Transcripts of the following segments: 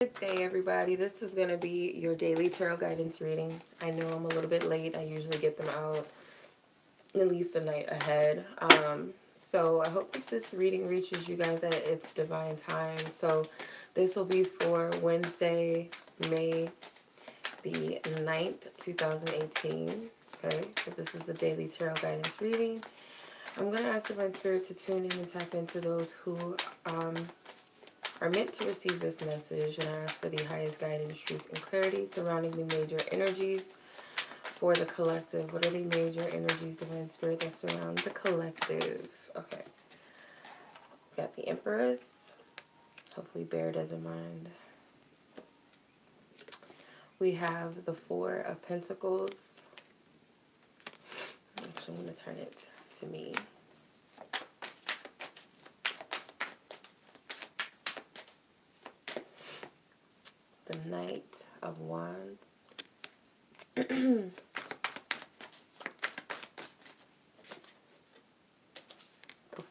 Good day, everybody. This is going to be your daily tarot guidance reading. I know I'm a little bit late. I usually get them out at least a night ahead. So I hope that this reading reaches you guys at its divine time. So this will be for Wednesday, May the 9th, 2018. Okay, so this is the daily tarot guidance reading. I'm going to ask Divine Spirit to tune in and tap into those who are meant to receive this message, and I ask for the highest guidance, truth, and clarity surrounding the major energies for the collective. What are the major energies, Divine Spirit, that surround the collective? Okay. We got the Empress. Hopefully Bear doesn't mind. We have the Four of Pentacles. Actually, I'm going to turn it to me. The Knight of Wands. The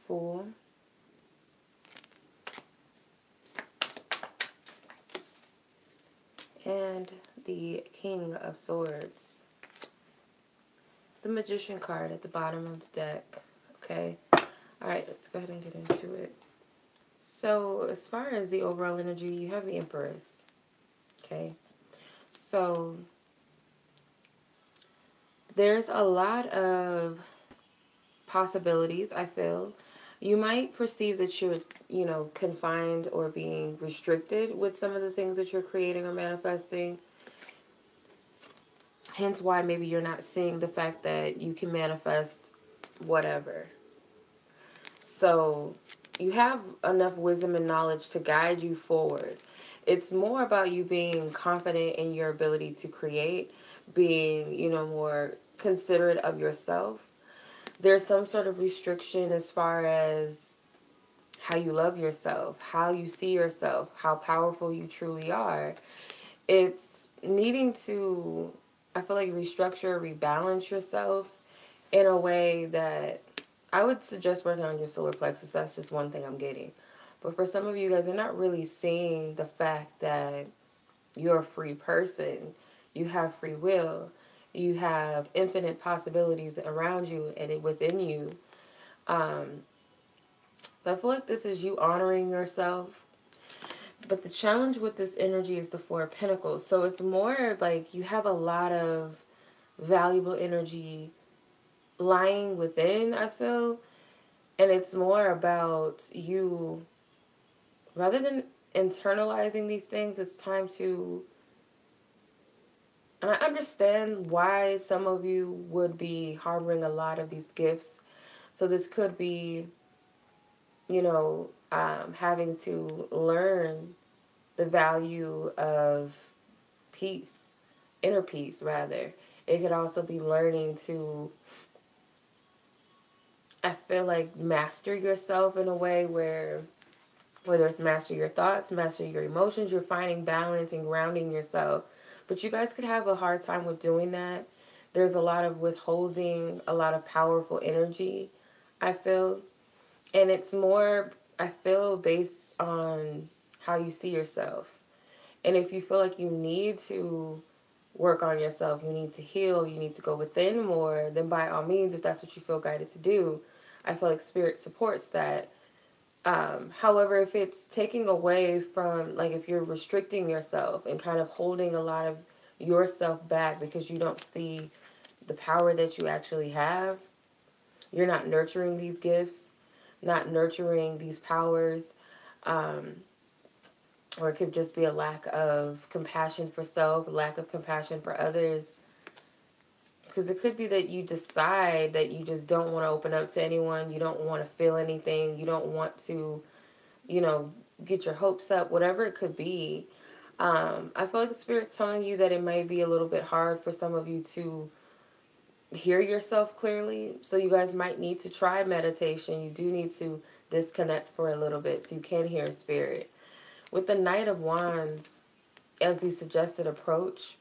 Fool. And the King of Swords. The Magician card at the bottom of the deck. Okay. Alright, let's go ahead and get into it. So, as far as the overall energy, you have the Empress. Okay. So, there's a lot of possibilities, I feel. You might perceive that you're, confined or being restricted with some of the things that you're creating or manifesting. Hence why maybe you're not seeing the fact that you can manifest whatever. So you have enough wisdom and knowledge to guide you forward. It's more about you being confident in your ability to create, being, more considerate of yourself. There's some sort of restriction as far as how you love yourself, how you see yourself, how powerful you truly are. It's needing to, I feel like, restructure, rebalance yourself in a way that I would suggest working on your solar plexus. That's just one thing I'm getting. But for some of you guys, are not really seeing the fact that you're a free person. You have free will. You have infinite possibilities around you and within you. So I feel like this is you honoring yourself. But the challenge with this energy is the Four of Pentacles. So it's more like you have a lot of valuable energy lying within, I feel. And it's more about you, rather than internalizing these things, it's time to, and I understand why some of you would be harboring a lot of these gifts. So this could be, having to learn the value of peace, inner peace, rather. It could also be learning to, I feel like, master yourself in a way where, whether it's master your thoughts, master your emotions, you're finding balance and grounding yourself. But you guys could have a hard time with doing that. There's a lot of withholding, a lot of powerful energy, I feel. And it's more, I feel, based on how you see yourself. And if you feel like you need to work on yourself, you need to heal, you need to go within more, then by all means, if that's what you feel guided to do, I feel like Spirit supports that. However, if it's taking away from, like, if you're restricting yourself and kind of holding a lot of yourself back because you don't see the power that you actually have, you're not nurturing these gifts, not nurturing these powers, or it could just be a lack of compassion for self, lack of compassion for others. Because it could be that you decide that you just don't want to open up to anyone, you don't want to feel anything, you don't want to, get your hopes up, whatever it could be. I feel like the Spirit's telling you that it might be a little bit hard for some of you to hear yourself clearly. So you guys might need to try meditation. You do need to disconnect for a little bit so you can hear Spirit. With the Knight of Wands as the suggested approach,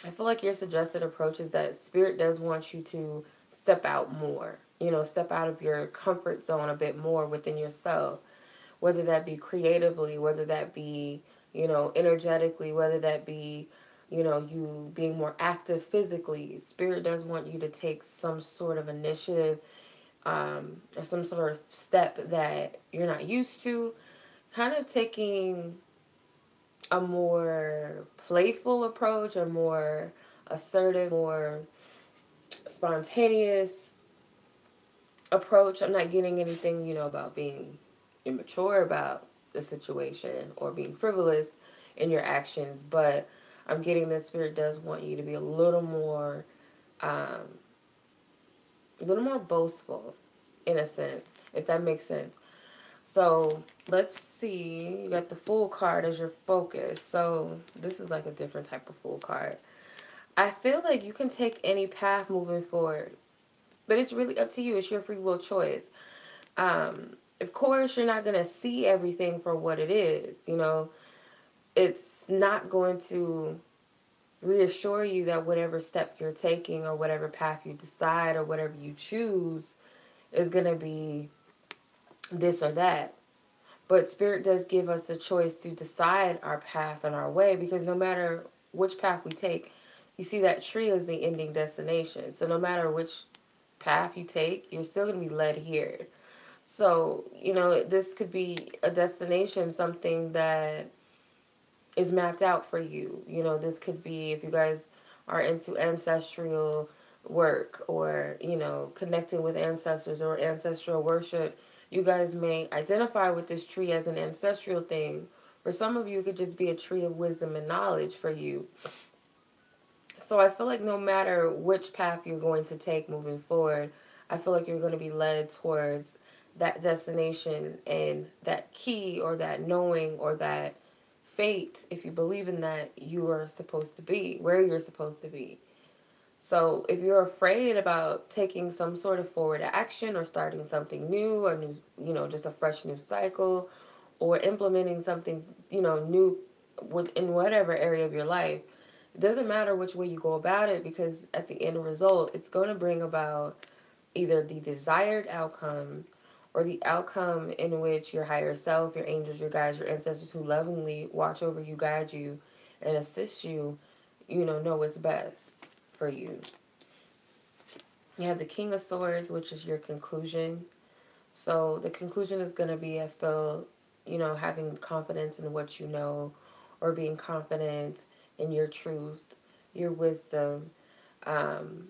I feel like your suggested approach is that Spirit does want you to step out more. Step out of your comfort zone a bit more within yourself. whether that be creatively, whether that be, energetically, whether that be, you being more active physically. Spirit does want you to take some sort of initiative, or some sort of step that you're not used to, kind of taking a more playful approach, a more assertive, more spontaneous approach. I'm not getting anything, about being immature about the situation or being frivolous in your actions, but I'm getting that Spirit does want you to be um, a little more boastful, in a sense, if that makes sense. So let's see. You got the Fool card as your focus. So this is like a different type of Fool card. I feel like you can take any path moving forward, but it's really up to you. It's your free will choice. Of course, you're not going to see everything for what it is. It's not going to reassure you that whatever step you're taking or whatever path you decide or whatever you choose is going to be this or that. But Spirit does give us a choice to decide our path and our way, because no matter which path we take, you see that tree is the ending destination. So no matter which path you take, you're still going to be led here. So, this could be a destination, something that is mapped out for you. This could be, if you guys are into ancestral work, or, connecting with ancestors or ancestral worship, you guys may identify with this tree as an ancestral thing. For some of you, it could just be a tree of wisdom and knowledge for you. So I feel like no matter which path you're going to take moving forward, I feel like you're going to be led towards that destination and that key, or that knowing, or that fate, if you believe in that, you are supposed to be, where you're supposed to be. So if you're afraid about taking some sort of forward action, or starting something new, or new, just a fresh new cycle, or implementing something, new in whatever area of your life, it doesn't matter which way you go about it, because at the end result, it's going to bring about either the desired outcome, or the outcome in which your higher self, your angels, your guides, your ancestors who lovingly watch over you, guide you, and assist you, know what's best for you. You have the King of Swords, which is your conclusion. So the conclusion is going to be, I feel, having confidence in what you know, or being confident in your truth, your wisdom.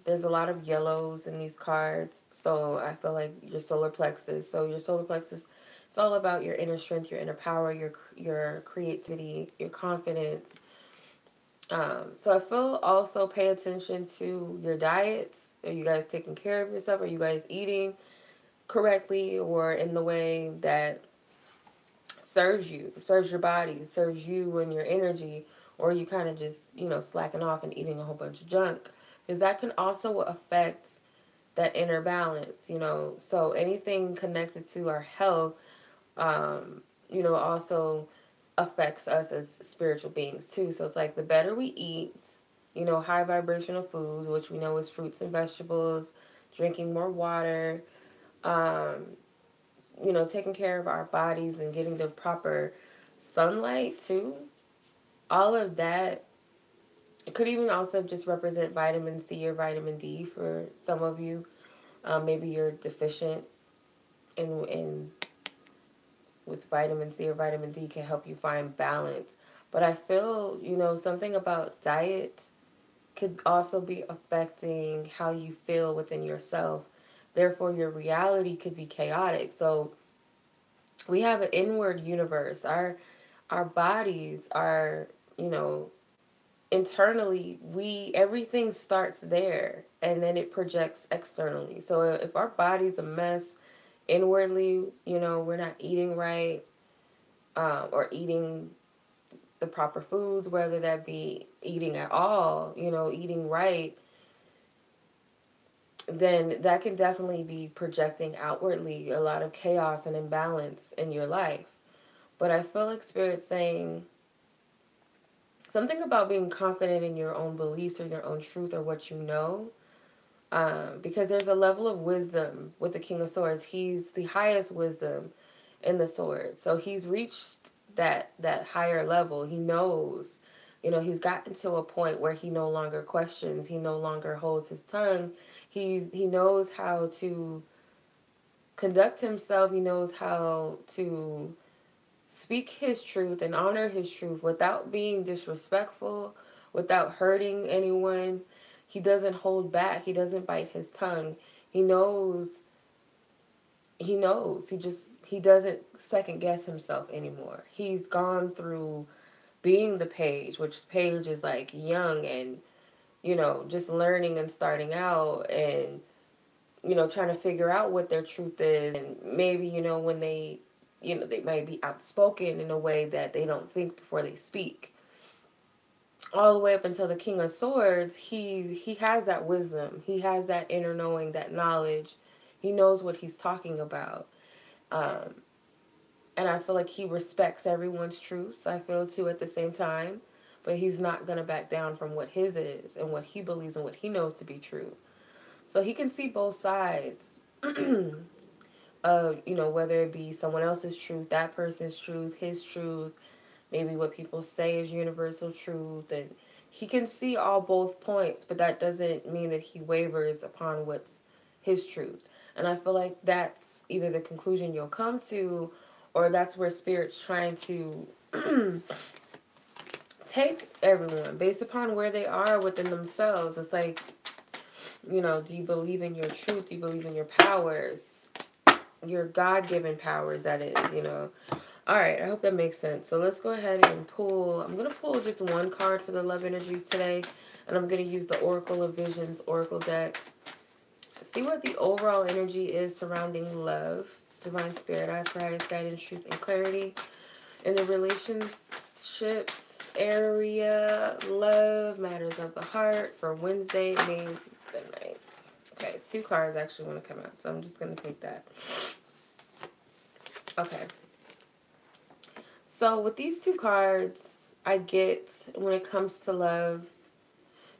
There's a lot of yellows in these cards, so I feel like your solar plexus. So your solar plexus, it's all about your inner strength, your inner power, your creativity, your confidence. So I feel also pay attention to your diets. Are you guys taking care of yourself? Are you guys eating correctly, or in the way that serves you, serves your body, serves you and your energy, or you kind of just, slacking off and eating a whole bunch of junk? Because that can also affect that inner balance, So anything connected to our health, also affects us as spiritual beings too. So it's like the better we eat, high vibrational foods, which we know is fruits and vegetables, drinking more water, um, taking care of our bodies and getting the proper sunlight too. All of that. It could even also just represent vitamin C or vitamin D for some of you. Maybe you're deficient in with vitamin C, or vitamin D can help you find balance. But I feel, something about diet could also be affecting how you feel within yourself. Therefore, your reality could be chaotic. So we have an inward universe. Our bodies are, internally, everything starts there, and then it projects externally. So if our body's a mess inwardly, we're not eating right, or eating the proper foods, whether that be eating at all, eating right, then that can definitely be projecting outwardly a lot of chaos and imbalance in your life. But I feel like Spirit's saying something about being confident in your own beliefs, or your own truth, or what you know. Because there's a level of wisdom with the King of Swords. He's the highest wisdom. in the sword. So he's reached that higher level. He knows, he's gotten to a point where he no longer questions. He no longer holds his tongue. He knows how to conduct himself. He knows how to speak his truth and honor his truth without being disrespectful, without hurting anyone. He doesn't hold back. He doesn't bite his tongue. He knows. He knows. He doesn't second guess himself anymore. He's gone through being the page, which page is like young and, just learning and starting out and, trying to figure out what their truth is. And maybe, when they might be outspoken in a way that they don't think before they speak. All the way up until the King of Swords, he has that wisdom. He has that inner knowing, that knowledge. He knows what he's talking about. Um, and I feel like he respects everyone's truths, I feel, too, at the same time. But he's not going to back down from what his is and what he believes and what he knows to be true. So he can see both sides of, whether it be someone else's truth, that person's truth, his truth, maybe what people say is universal truth. And he can see all both points, but that doesn't mean that he wavers upon what's his truth. And I feel like that's either the conclusion you'll come to, or that's where Spirit's trying to take everyone based upon where they are within themselves. It's like, do you believe in your truth? Do you believe in your powers? Your God-given powers, that is, All right, I hope that makes sense. So let's go ahead and pull. I'm going to pull just one card for the love energies today. And I'm going to use the Oracle of Visions Oracle deck. See what the overall energy is surrounding love. Divine Spirit, ask for highest guidance, truth, and clarity in the relationships area. Love, matters of the heart for Wednesday, May the 9th. Okay, 2 cards actually want to come out, so I'm just going to take that. Okay. So with these 2 cards, I get when it comes to love,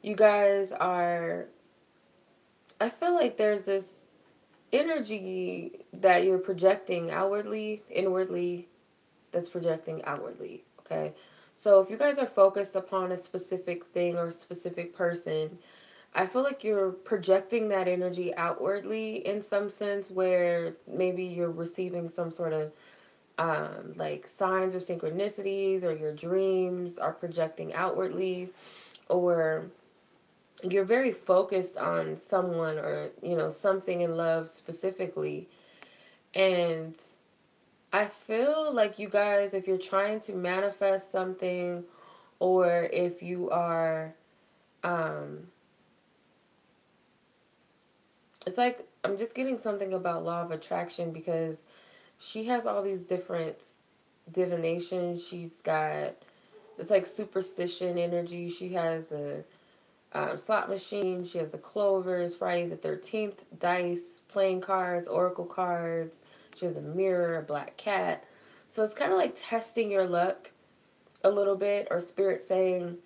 you guys are, I feel like there's this energy that you're projecting outwardly, inwardly, that's projecting outwardly, okay? So if you guys are focused upon a specific thing or a specific person, I feel like you're projecting that energy outwardly in some sense, where maybe you're receiving some sort of like signs or synchronicities, or your dreams are projecting outwardly, or you're very focused on someone or, something in love specifically. And I feel like you guys, if you're trying to manifest something, or if you are, it's like, I'm just getting something about law of attraction, because she has all these different divinations. She's got, it's like superstition energy. She has a slot machine. She has a clovers, Friday the 13th, dice, playing cards, oracle cards. She has a mirror, a black cat. So it's kind of like testing your luck a little bit, or Spirit saying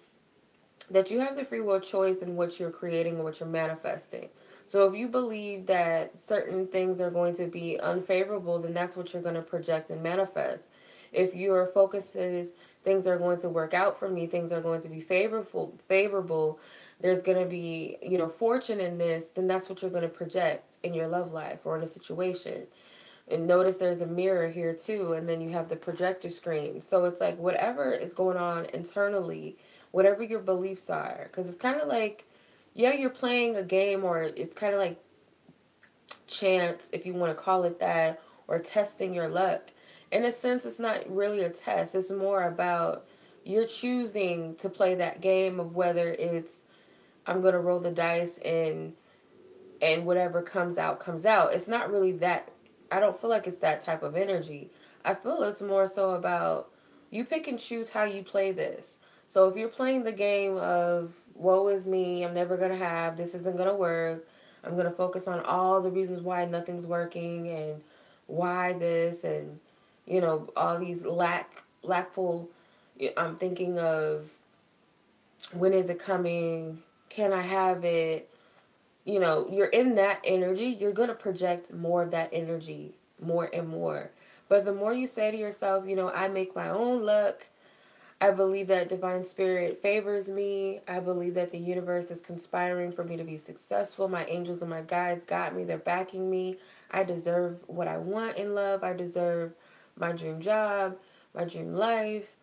that you have the free will choice in what you're creating and what you're manifesting. So if you believe that certain things are going to be unfavorable, then that's what you're going to project and manifest. If your focus is things are going to work out for me, things are going to be favorable, there's going to be, fortune in this, then that's what you're going to project in your love life or in a situation. And notice there's a mirror here too, and then you have the projector screen. So it's like whatever is going on internally, whatever your beliefs are, because it's kind of like, yeah, you're playing a game, or it's kind of like chance, if you want to call it that, or testing your luck. In a sense, it's not really a test. It's more about you're choosing to play that game of whether it's, I'm going to roll the dice and whatever comes out, comes out. It's not really that. I don't feel like it's that type of energy. I feel it's more so about you pick and choose how you play this. So if you're playing the game of, woe is me, I'm never going to have, this isn't going to work, I'm going to focus on all the reasons why nothing's working and why this and, all these lackful, I'm thinking of, when is it coming? Can I have it? You're in that energy, you're going to project more of that energy more and more. But the more you say to yourself, you know, I make my own luck, I believe that divine spirit favors me. I believe that the universe is conspiring for me to be successful. My angels and my guides got me. They're backing me. I deserve what I want in love. I deserve my dream job, my dream life,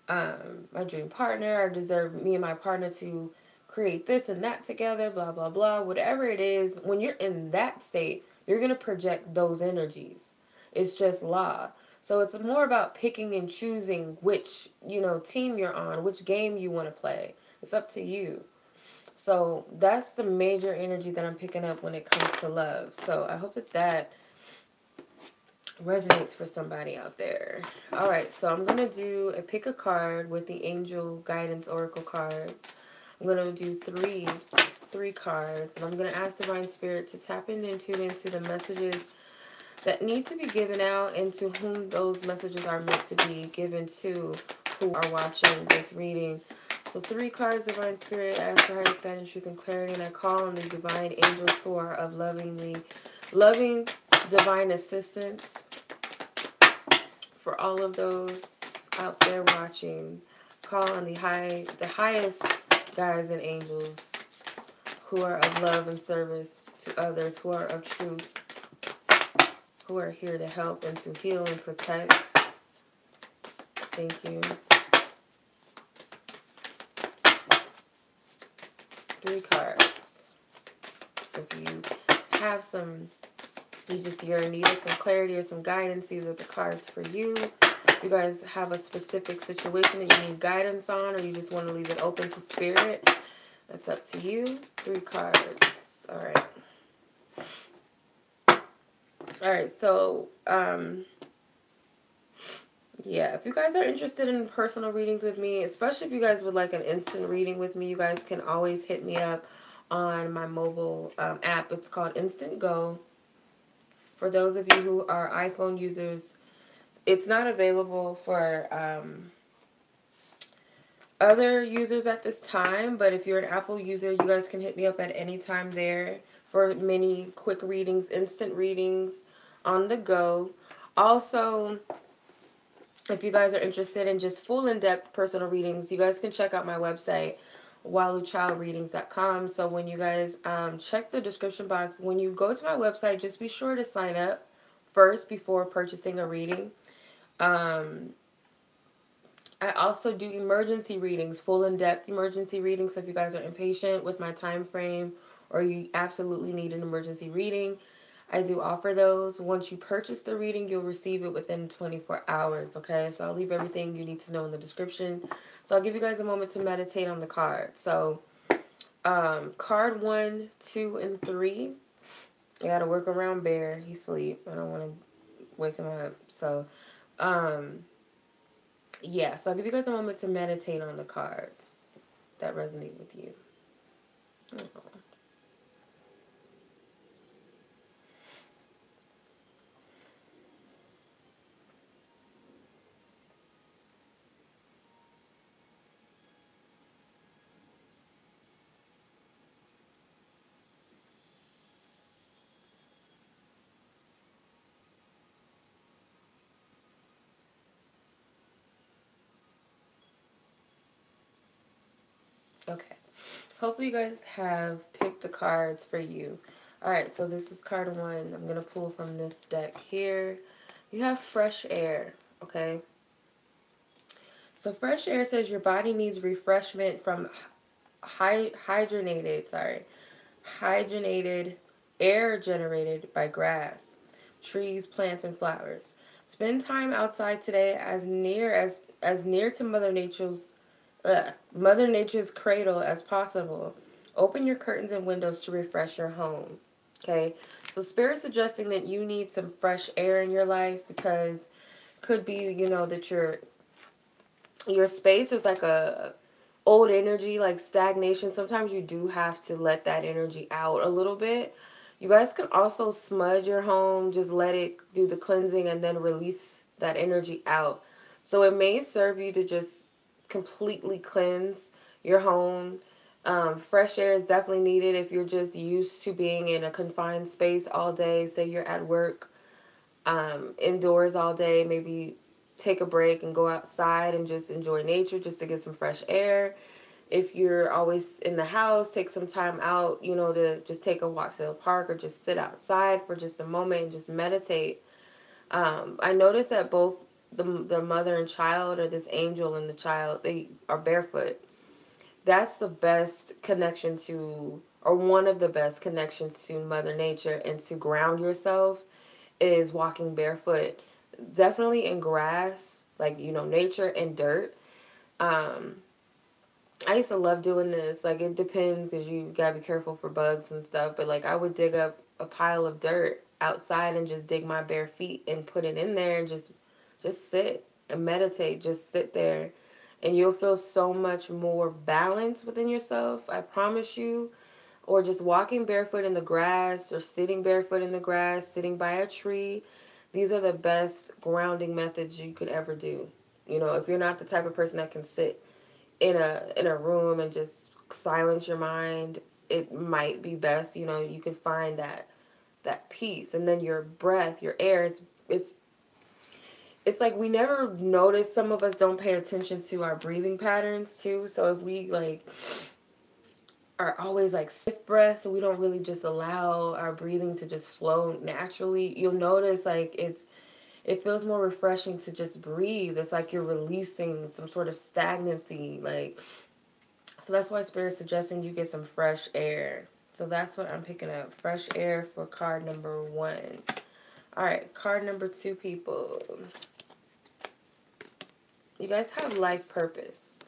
my dream partner. I deserve me and my partner to create this and that together, blah, blah, blah. Whatever it is, when you're in that state, you're going to project those energies. It's just law. So it's more about picking and choosing which, you know, team you're on, which game you want to play. It's up to you. So that's the major energy that I'm picking up when it comes to love. So I hope that that resonates for somebody out there. All right, so I'm going to do a pick a card with the Angel Guidance Oracle cards. I'm going to do three cards, and I'm going to ask Divine Spirit to tap into the messages that need to be given out and to whom those messages are meant to be given to who are watching this reading. So 3 cards, Divine Spirit, ask for highest guidance, truth, and clarity, and I call on the divine angels who are of loving divine assistance for all of those out there watching. Call on the highest guides and angels who are of love and service to others, who are of truth, who are here to help and to heal and protect. Thank you. 3 cards. So if you have you're in need of some clarity or some guidance, these are the cards for you. If you guys have a specific situation that you need guidance on, or you just want to leave it open to spirit, that's up to you. 3 cards. All right. All right, so, yeah, if you guys are interested in personal readings with me, especially if you guys would like an instant reading with me, you guys can always hit me up on my mobile app. It's called Instantgo. For those of you who are iPhone users, it's not available for other users at this time, but if you're an Apple user, you guys can hit me up at any time there for many quick readings, instant readings on the go. Also, if you guys are interested in just full in-depth personal readings, you guys can check out my website, waluchildreadings.com. So when you guys check the description box, when you go to my website, just be sure to sign up first before purchasing a reading. I also do emergency readings, full in-depth emergency readings. So if you guys are impatient with my time frame or you absolutely need an emergency reading, I do offer those. Once you purchase the reading, you'll receive it within 24 hours, okay? So I'll leave everything you need to know in the description. So I'll give you guys a moment to meditate on the card. So card 1, 2, and 3. I got to work around Bear. He's asleep. I don't want to wake him up. So, yeah. So I'll give you guys a moment to meditate on the cards that resonate with you. Oh. Okay. Hopefully you guys have picked the cards for you. Alright, so this is card 1. I'm going to pull from this deck here. You have fresh air, okay? So fresh air says your body needs refreshment from hydrogenated air generated by grass, trees, plants, and flowers. Spend time outside today as near to Mother Nature's cradle as possible. Open your curtains and windows to refresh your home. Okay, so Spirit's suggesting that you need some fresh air in your life because could be, you know, that your space is like a old energy, like stagnation. Sometimes you do have to let that energy out a little bit. You guys can also smudge your home, just let it do the cleansing and then release that energy out. So it may serve you to just completely cleanse your home. Fresh air is definitely needed if you're just used to being in a confined space all day. Say you're at work indoors all day, maybe take a break and go outside and just enjoy nature just to get some fresh air. If you're always in the house, take some time out, to just take a walk to the park or just sit outside for just a moment and just meditate. I noticed that both the mother and child, or this angel and the child, they are barefoot. That's the best connection to, or one of the best connections to Mother Nature and to ground yourself, is walking barefoot. Definitely in grass, like, nature and dirt. Um, I used to love doing this. Like, it depends because you gotta be careful for bugs and stuff. But, like, I would dig up a pile of dirt outside and just dig my bare feet and put it in there and just sit and meditate. Just sit there. And you'll feel so much more balance within yourself. I promise you. Or just walking barefoot in the grass, or sitting barefoot in the grass, sitting by a tree. These are the best grounding methods you could ever do. If you're not the type of person that can sit in a room and just silence your mind, it might be best, you can find that peace. And then your breath, your air, it's like we never notice, some of us don't pay attention to our breathing patterns too. So if we like are always like stiff breath, we don't really just allow our breathing to just flow naturally, you'll notice like it feels more refreshing to just breathe. It's like you're releasing some sort of stagnancy. Like, so that's why Spirit's suggesting you get some fresh air. So that's what I'm picking up. Fresh air for card number 1. All right, card number 2, people. You guys have life purpose.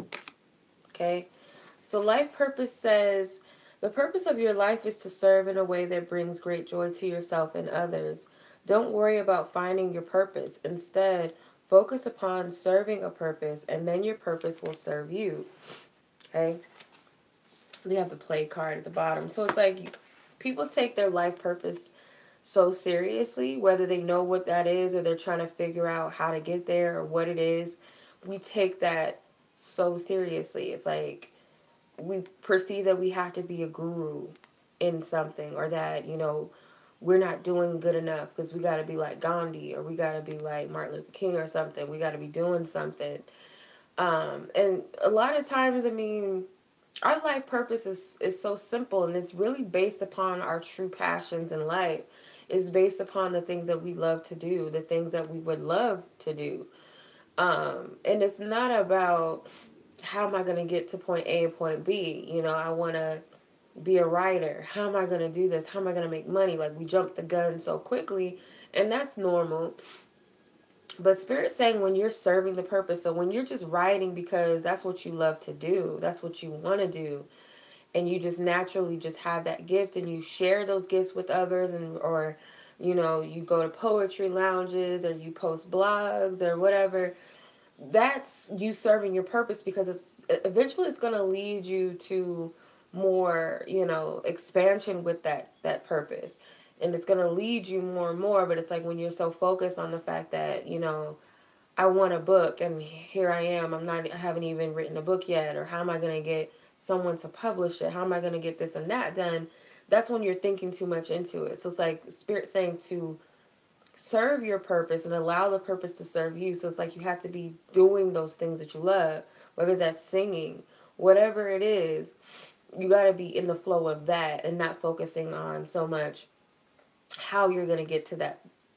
Okay? So life purpose says, the purpose of your life is to serve in a way that brings great joy to yourself and others. Don't worry about finding your purpose. Instead, focus upon serving a purpose, and then your purpose will serve you. Okay? We have the play card at the bottom. So it's like people take their life purpose so seriously, whether they know what that is or they're trying to figure out how to get there or what it is. We take that so seriously. It's like we perceive that we have to be a guru in something, or that, we're not doing good enough because we got to be like Gandhi, or we got to be like Martin Luther King or something. We got to be doing something. And a lot of times, I mean, our life purpose is so simple, and it's really based upon our true passions in life. It's based upon the things that we love to do, the things that we would love to do. And it's not about how am I going to get to point A and point B. I want to be a writer. How am I going to do this? How am I going to make money? Like, we jump the gun so quickly, and that's normal. But Spirit's saying when you're serving the purpose, so when you're just writing because that's what you love to do, that's what you want to do, and you just naturally just have that gift, and you share those gifts with others, or you go to poetry lounges, or you post blogs or whatever, that's you serving your purpose, because it's eventually it's going to lead you to more, expansion with that purpose. And it's going to lead you more and more. But it's like when you're so focused on the fact that, I want a book and here I am. I haven't even written a book yet. Or how am I going to get someone to publish it? How am I going to get this and that done? That's when you're thinking too much into it. So it's like Spirit saying to serve your purpose and allow the purpose to serve you. So it's like you have to be doing those things that you love, whether that's singing, whatever it is. You got to be in the flow of that and not focusing on so much how you're going to get to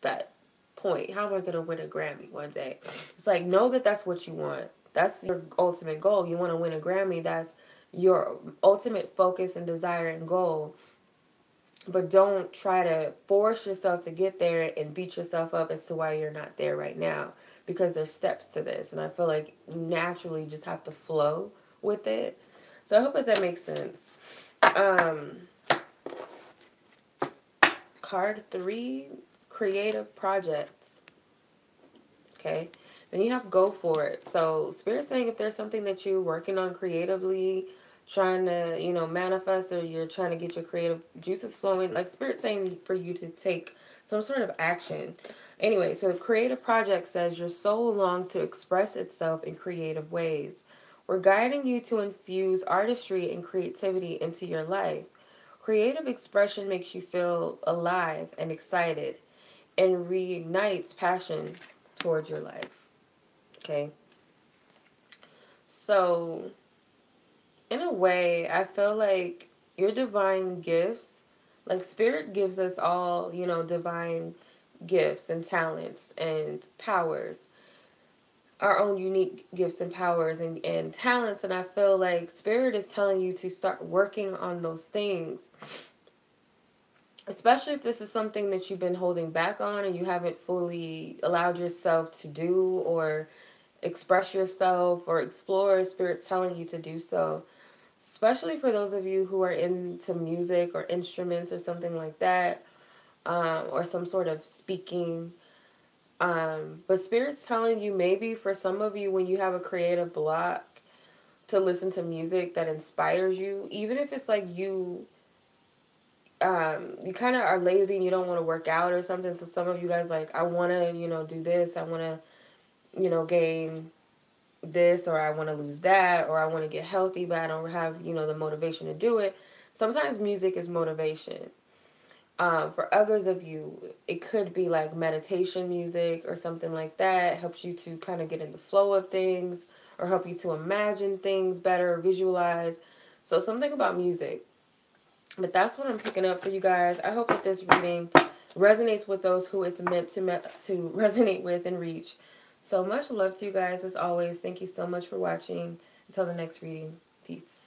that point. How am I going to win a Grammy one day? It's like, know that that's what you want. That's your ultimate goal. You want to win a Grammy. That's your ultimate focus and desire and goal. But don't try to force yourself to get there and beat yourself up as to why you're not there right now. Because there's steps to this. And I feel like you naturally just have to flow with it. So I hope that makes sense. Card 3, creative projects. Okay. Then you have go for it. So Spirit's saying if there's something that you're working on creatively, trying to, manifest, or you're trying to get your creative juices flowing, like Spirit's saying for you to take some sort of action. Anyway, so creative project says your soul longs to express itself in creative ways. We're guiding you to infuse artistry and creativity into your life. Creative expression makes you feel alive and excited. and reignites passion towards your life. Okay? So, in a way, I feel like your divine gifts, like Spirit gives us all, you know, divine gifts and talents and powers, our own unique gifts and powers and talents. And I feel like Spirit is telling you to start working on those things, especially if this is something that you've been holding back on and you haven't fully allowed yourself to do or express yourself or explore. Spirit's telling you to do so, especially for those of you who are into music or instruments or something like that, or some sort of speaking. But Spirit's telling you, maybe for some of you, when you have a creative block, to listen to music that inspires you, even if it's like you kind of are lazy and you don't want to work out or something. So some of you guys like, I want to, you know, do this. I want to, you know, gain this, or I want to lose that, or I want to get healthy, but I don't have, you know, the motivation to do it. Sometimes music is motivation. For others of you, it could be like meditation music or something like that. It helps you to kind of get in the flow of things or help you to imagine things better, visualize. So something about music. But that's what I'm picking up for you guys. I hope that this reading resonates with those who it's meant to resonate with and reach. So much love to you guys as always. Thank you so much for watching. Until the next reading. Peace.